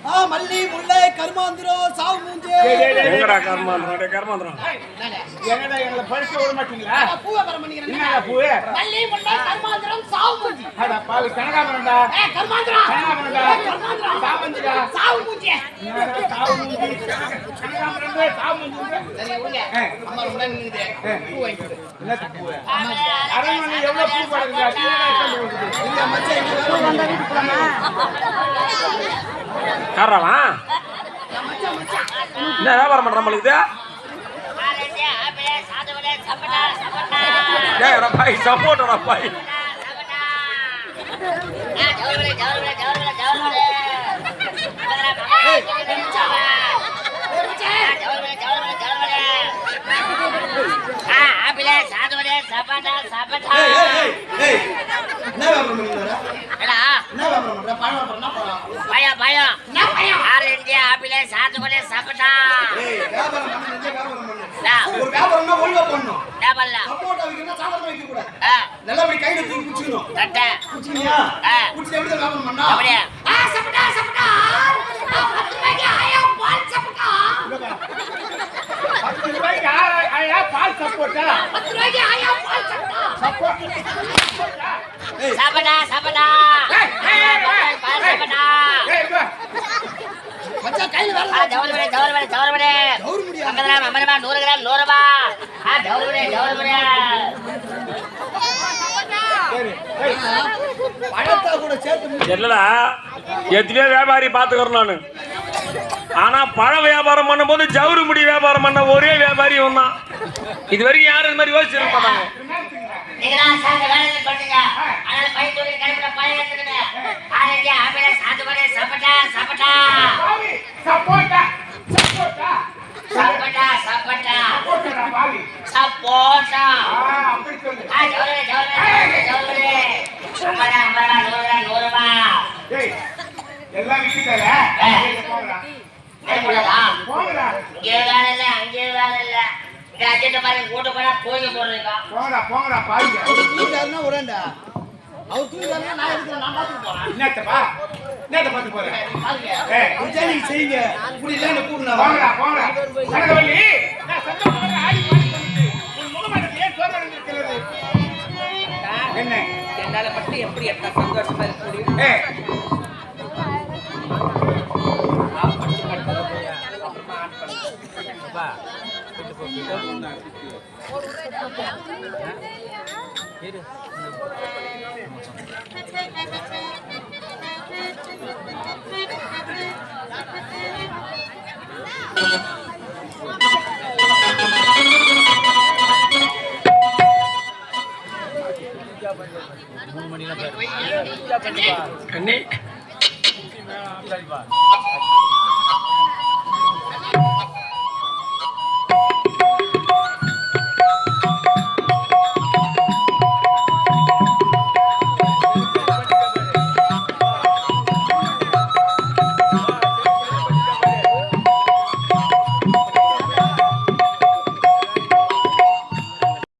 மல்லி முல்லை கர்மாந்திரம் சாவு மூஞ்சி எங்கடா கர்மாந்திரம் எங்கடா எங்களை படிக்க விட மாட்டீங்களா? பூவை வர பண்ணிக்கிறேன். என்னடா பூவே? மல்லி முல்லை கர்மாந்திரம் சாவு மூஞ்சி. அட பாவி கனகாமரம்டா. கர்மாந்திரம். கனகாமரம்டா. சாவந்திடா. சாவு மூஞ்சி. என்னடா சாவு மூஞ்சி? கனகாமரம்டா சாவு மூஞ்சி. சரி ஓகே. அம்மா ரொம்ப நின்னுதே. பூ வாங்கி கொடு. என்னது பூவே? அரண்மனை எவ்வளவு பூ படுதுடா? கீழே எடுத்து வந்து. இல்ல மச்சான் இங்க வந்த வீட்டுக்கு போலாமா? காரவா என்ன வியாபாரம் பண்ற நம்மளுக்கு ரப்பாய் சப்போர்ட் ரப்பாய் நல்லபடி கையில தூக்கி குடிச்சுக்கணும். குடிச்சியா? குடிச்சு எப்படி வியாபாரம் பண்ணா? அப்படியே. சப்பட்டா சப்பட்டா. 10 ரூபாய்க்கு ஆயா பால் சப்பட்டா. 10 ரூபாய்க்கு ஆயா பால் சப்போட்டா. 10 ரூபாய்க்கு ஆயா பால் சப்பட்டா. சப்போட்டா. சப்பட்டா சப்பட்டா. பால் சப்பட்டா. மச்சான் கையில வரல. ஜவுர்படே ஜவுர் முடியா? 50 கிராம் 50 ரூபாய் 100 கிராம் 100 ரூபாய். ஜவுர்படே. பழத்தை கூட சேர்த்து இல்லடா எத்தனையோ வியாபாரி பாத்துக்கிறேன் நானு. ஆனா பழ வியாபாரம் பண்ணும் போது ஜவுரி முடி வியாபாரம் பண்ண ஒரே வியாபாரி ஒன்னா. இது வரைக்கும் யாரும் இந்த மாதிரி யோசிச்சிருக்க மாட்டாங்க. எல்லாம் விட்டுட்டல போங்கடா பாருங்க. உரண்டா அவர் தூங்கிட்டாருன்னா நான் எடுத்து நான் பார்த்துட்டு போறேன். என்னத்த பார்த்து போறேன்? நீங்க செய்யுங்க. இப்படி இல்ல என்ன கூடுனா போங்கடா கனகவல்லி நான் சந்தோஷமா ஆடி பாடி பண்ணிட்டு உன் முகமானது ஏன் சோகமா இருக்கிறது? என்ன என்னால மட்டும் எப்படி எட்ட சந்தோஷமா இருக்க முடியும்? கண்ணி